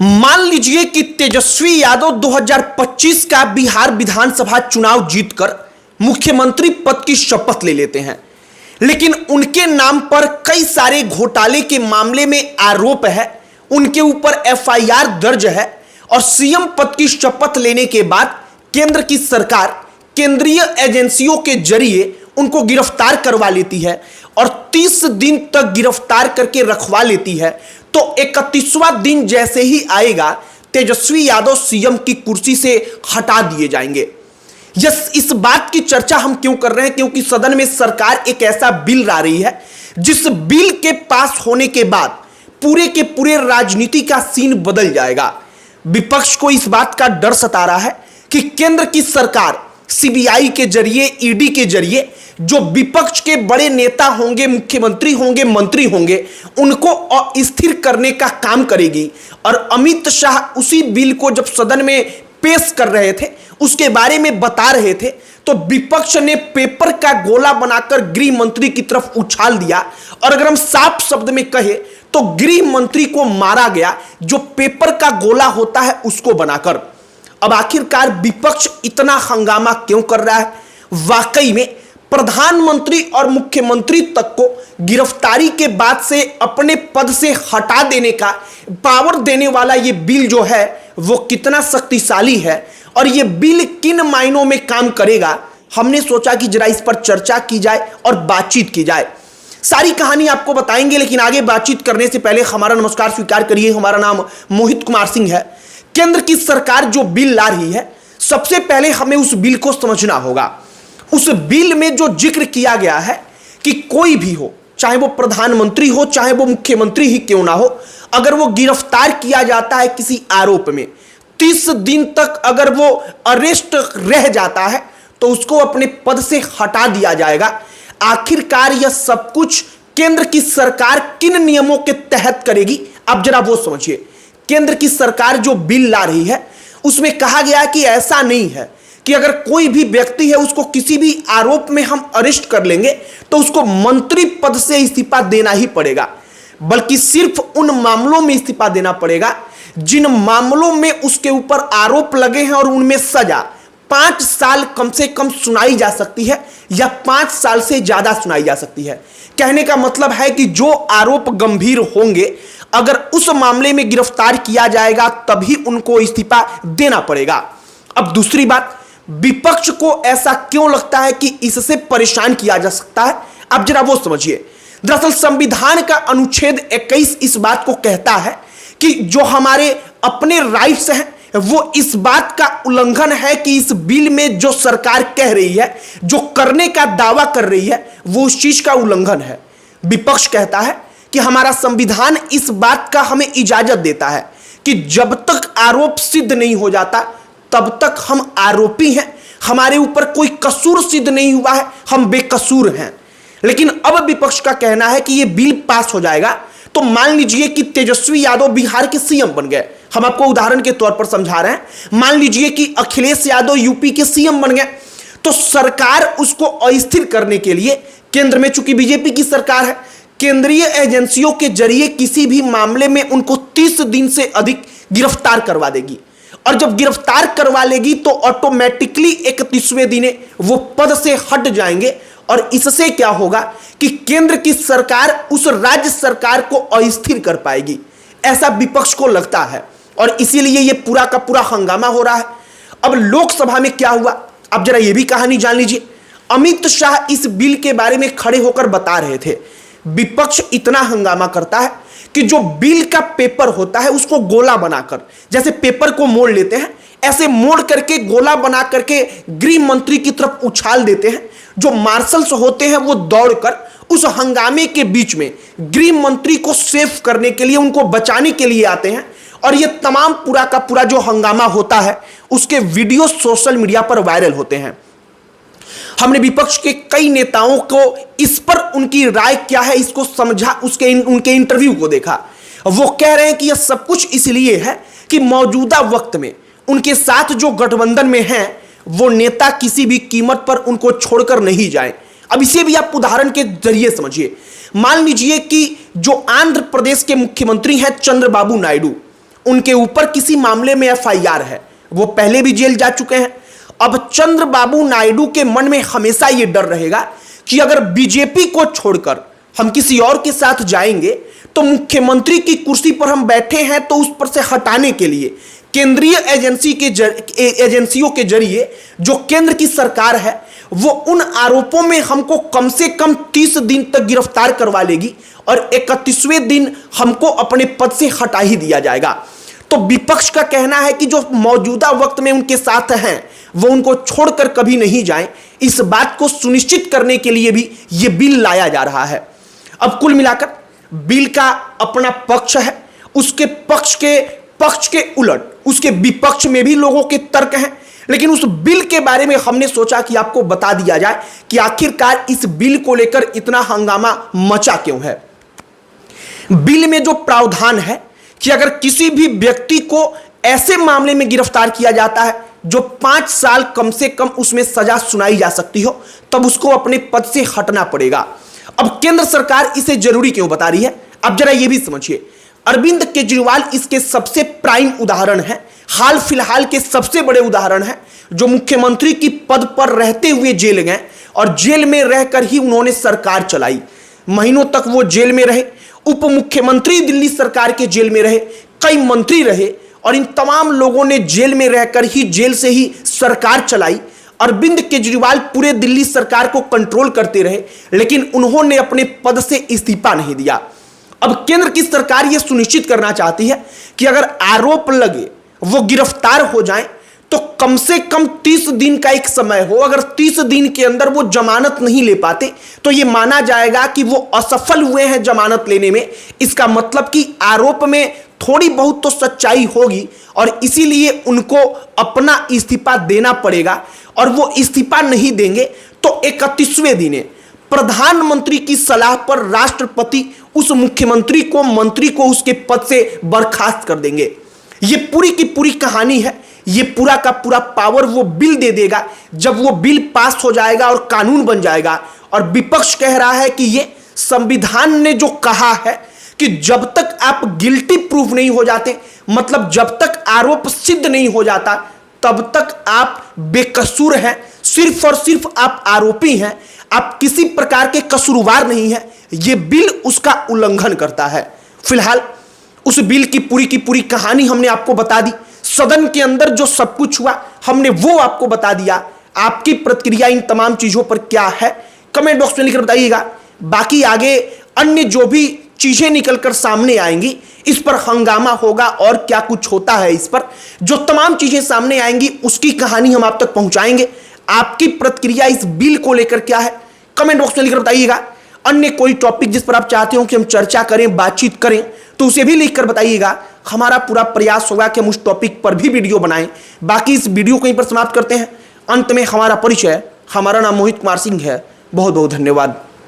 मान लीजिए कि तेजस्वी यादव 2025 का बिहार विधानसभा चुनाव जीतकर मुख्यमंत्री पद की शपथ ले लेते हैं, लेकिन उनके नाम पर कई सारे घोटाले के मामले में आरोप है, उनके ऊपर एफआईआर दर्ज है और सीएम पद की शपथ लेने के बाद केंद्र की सरकार केंद्रीय एजेंसियों के जरिए उनको गिरफ्तार करवा लेती है और 30 दिन तक गिरफ्तार करके रखवा लेती है। तो 31वां दिन जैसे ही आएगा, तेजस्वी यादव सीएम की कुर्सी से हटा दिए जाएंगे। इस बात की चर्चा हम क्यों कर रहे हैं? क्योंकि सदन में सरकार एक ऐसा बिल ला रही है जिस बिल के पास होने के बाद पूरे के पूरे राजनीति का सीन बदल जाएगा। विपक्ष को इस बात का डर सता रहा है कि केंद्र की सरकार सीबीआई के जरिए, ईडी के जरिए जो विपक्ष के बड़े नेता होंगे, मुख्यमंत्री होंगे, मंत्री होंगे, उनको अस्थिर करने का काम करेगी। और अमित शाह उसी बिल को जब सदन में पेश कर रहे थे, उसके बारे में बता रहे थे, तो विपक्ष ने पेपर का गोला बनाकर गृह मंत्री की तरफ उछाल दिया। और अगर हम साफ शब्द में कहें तो गृह मंत्री को मारा गया, जो पेपर का गोला होता है उसको बनाकर। अब आखिरकार विपक्ष इतना हंगामा क्यों कर रहा है? वाकई में प्रधानमंत्री और मुख्यमंत्री तक को गिरफ्तारी के बाद से अपने पद से हटा देने का पावर देने वाला ये बिल जो है वो कितना शक्तिशाली है और ये बिल किन मायनों में काम करेगा, हमने सोचा कि जरा इस पर चर्चा की जाए और बातचीत की जाए। सारी कहानी आपको बताएंगे, लेकिन आगे बातचीत करने से पहले हमारा नमस्कार स्वीकार करिए। हमारा नाम मोहित कुमार सिंह है। केंद्र की सरकार जो बिल ला रही है, सबसे पहले हमें उस बिल को समझना होगा। उस बिल में जो जिक्र किया गया है कि कोई भी हो, चाहे वो प्रधानमंत्री हो, चाहे वो मुख्यमंत्री ही क्यों ना हो, अगर वो गिरफ्तार किया जाता है किसी आरोप में, 30 दिन तक अगर वो अरेस्ट रह जाता है तो उसको अपने पद से हटा दिया जाएगा। आखिरकार यह सब कुछ केंद्र की सरकार किन नियमों के तहत करेगी, आप जरा वो समझिए। केंद्र की सरकार जो बिल ला रही है उसमें कहा गया कि ऐसा नहीं है कि अगर कोई भी व्यक्ति है उसको किसी भी आरोप में हम अरेस्ट कर लेंगे तो उसको मंत्री पद से इस्तीफा देना ही पड़ेगा, बल्कि सिर्फ उन मामलों में इस्तीफा देना पड़ेगा जिन मामलों में उसके ऊपर आरोप लगे हैं और उनमें सजा 5 साल कम से कम सुनाई जा सकती है या 5 साल से ज्यादा सुनाई जा सकती है। कहने का मतलब है कि जो आरोप गंभीर होंगे, अगर उस मामले में गिरफ्तार किया जाएगा तभी उनको इस्तीफा देना पड़ेगा। अब दूसरी बात, विपक्ष को ऐसा क्यों लगता है कि इससे परेशान किया जा सकता है, आप जरा वो समझिए। दरअसल संविधान का अनुच्छेद 21 इस बात को कहता है कि जो हमारे अपने राइट्स हैं वो इस बात का उल्लंघन है कि इस बिल में जो सरकार कह रही है, जो करने का दावा कर रही है, वो उस चीज का उल्लंघन है। विपक्ष कहता है कि हमारा संविधान इस बात का हमें इजाजत देता है कि जब तक आरोप सिद्ध नहीं हो जाता तब तक हम आरोपी हैं, हमारे ऊपर कोई कसूर सिद्ध नहीं हुआ है, हम बेकसूर हैं। लेकिन अब विपक्ष का कहना है कि यह बिल पास हो जाएगा तो मान लीजिए कि तेजस्वी यादव बिहार के सीएम बन गए। हम आपको उदाहरण के तौर पर समझा रहे हैं। मान लीजिए कि अखिलेश यादव यूपी के सीएम बन गए, तो सरकार उसको अस्थिर करने के लिए, केंद्र में चूंकि बीजेपी की सरकार है, केंद्रीय एजेंसियों के जरिए किसी भी मामले में उनको 30 दिन से अधिक गिरफ्तार करवा देगी। और जब गिरफ्तार करवा लेगी तो ऑटोमेटिकली 31वें दिन वो पद से हट जाएंगे। और इससे क्या होगा कि केंद्र की सरकार उस राज्य सरकार को अस्थिर कर पाएगी, ऐसा विपक्ष को लगता है और इसीलिए ये पूरा का पूरा हंगामा हो रहा है। अब लोकसभा में क्या हुआ, अब जरा ये भी कहानी जान लीजिए। अमित शाह इस बिल के बारे में खड़े होकर बता रहे थे, विपक्ष इतना हंगामा करता है कि जो बिल का पेपर होता है उसको गोला बनाकर, जैसे पेपर को मोड़ लेते हैं, ऐसे मोड़ करके गोला बना करके गृह मंत्री की तरफ उछाल देते हैं। जो मार्शल्स होते हैं वो दौड़कर उस हंगामे के बीच में गृह मंत्री को सेव करने के लिए, उनको बचाने के लिए आते हैं और ये तमाम पूरा का पूरा जो हंगामा होता है उसके वीडियो सोशल मीडिया पर वायरल होते हैं। हमने विपक्ष के कई नेताओं को इस पर उनकी राय क्या है इसको समझा, उनके इंटरव्यू को देखा। वो कह रहे हैं कि यह सब कुछ इसलिए है कि मौजूदा वक्त में उनके साथ जो गठबंधन में हैं वो नेता किसी भी कीमत पर उनको छोड़कर नहीं जाए। अब इसे भी आप उदाहरण के जरिए समझिए। मान लीजिए कि जो आंध्र प्रदेश के मुख्यमंत्री हैं चंद्रबाबू नायडू, उनके ऊपर किसी मामले में एफआईआर है, वो पहले भी जेल जा चुके हैं। अब चंद्रबाबू नायडू के मन में हमेशा ये डर रहेगा कि अगर बीजेपी को छोड़कर हम किसी और के साथ जाएंगे तो मुख्यमंत्री की कुर्सी पर हम बैठे हैं तो उस पर से हटाने के लिए केंद्रीय एजेंसियों के जरिए जो केंद्र की सरकार है वो उन आरोपों में हमको कम से कम 30 दिन तक गिरफ्तार करवा लेगी और 31वें दिन हमको अपने पद से हटा ही दिया जाएगा। तो विपक्ष का कहना है कि जो मौजूदा वक्त में उनके साथ हैं वो उनको छोड़कर कभी नहीं जाएं। इस बात को सुनिश्चित करने के लिए भी ये बिल लाया जा रहा है। अब कुल मिलाकर बिल का अपना पक्ष है, उसके पक्ष के उलट उसके विपक्ष में भी लोगों के तर्क हैं, लेकिन उस बिल के बारे में हमने सोचा कि आपको बता दिया जाए कि आखिरकार इस बिल को लेकर इतना हंगामा मचा क्यों है। बिल में जो प्रावधान है कि अगर किसी भी व्यक्ति को ऐसे मामले में गिरफ्तार किया जाता है जो 5 साल कम से कम उसमें सजा सुनाई जा सकती हो, तब उसको अपने पद से हटना पड़ेगा। अब केंद्र सरकार इसे जरूरी क्यों बता रही है, अब जरा यह भी समझिए। अरविंद केजरीवाल इसके सबसे प्राइम उदाहरण है, हाल फिलहाल के सबसे बड़े उदाहरण है, जो मुख्यमंत्री की पद पर रहते हुए जेल गए और जेल में रहकर ही उन्होंने सरकार चलाई। महीनों तक वो जेल में रहे, उप मुख्यमंत्री दिल्ली सरकार के जेल में रहे, कई मंत्री रहे और इन तमाम लोगों ने जेल में रहकर ही जेल से ही सरकार चलाई। अरविंद केजरीवाल पूरे दिल्ली सरकार को कंट्रोल करते रहे, लेकिन उन्होंने अपने पद से इस्तीफा नहीं दिया। अब केंद्र की सरकार यह सुनिश्चित करना चाहती है कि अगर आरोप लगे वो गिरफ्तार हो जाएं तो कम से कम 30 दिन का एक समय हो। अगर 30 दिन के अंदर वो जमानत नहीं ले पाते तो यह माना जाएगा कि वो असफल हुए हैं जमानत लेने में। इसका मतलब कि आरोप में थोड़ी बहुत तो सच्चाई होगी और इसीलिए उनको अपना इस्तीफा देना पड़ेगा, और वो इस्तीफा नहीं देंगे तो 31वें दिन प्रधानमंत्री की सलाह पर राष्ट्रपति उस मुख्यमंत्री को, मंत्री को उसके पद से बर्खास्त कर देंगे। ये पूरी की पूरी कहानी है, ये पूरा का पूरा पावर वो बिल दे देगा जब वो बिल पास हो जाएगा और कानून बन जाएगा। और विपक्ष कह रहा है कि ये संविधान ने जो कहा है कि जब तक आप गिल्टी प्रूफ नहीं हो जाते, मतलब जब तक आरोप सिद्ध नहीं हो जाता, तब तक आप बेकसूर हैं, सिर्फ और सिर्फ आप आरोपी हैं, आप किसी प्रकार के कसूरवार नहीं हैं। यह बिल उसका उल्लंघन करता है। फिलहाल उस बिल की पूरी कहानी हमने आपको बता दी, सदन के अंदर जो सब कुछ हुआ हमने वो आपको बता दिया। आपकी प्रतिक्रिया इन तमाम चीजों पर क्या है, कमेंट बॉक्स में लिखकर बताइएगा। बाकी आगे अन्य जो भी चीजें निकलकर सामने आएंगी, इस पर हंगामा होगा और क्या कुछ होता है, इस पर जो तमाम चीजें सामने आएंगी उसकी कहानी हम आप तक पहुंचाएंगे। आपकी प्रतिक्रिया इस बिल को लेकर क्या है, कमेंट बॉक्स में लिखकर बताइएगा। अन्य कोई टॉपिक जिस पर आप चाहते हो कि हम चर्चा करें, बातचीत करें, तो उसे भी लिखकर बताइएगा। हमारा पूरा प्रयास होगा कि हम उस टॉपिक पर भी वीडियो बनाएं। बाकी इस वीडियो को यहीं पर समाप्त करते हैं। अंत में हमारा परिचय, हमारा नाम मोहित कुमार सिंह है। बहुत बहुत धन्यवाद।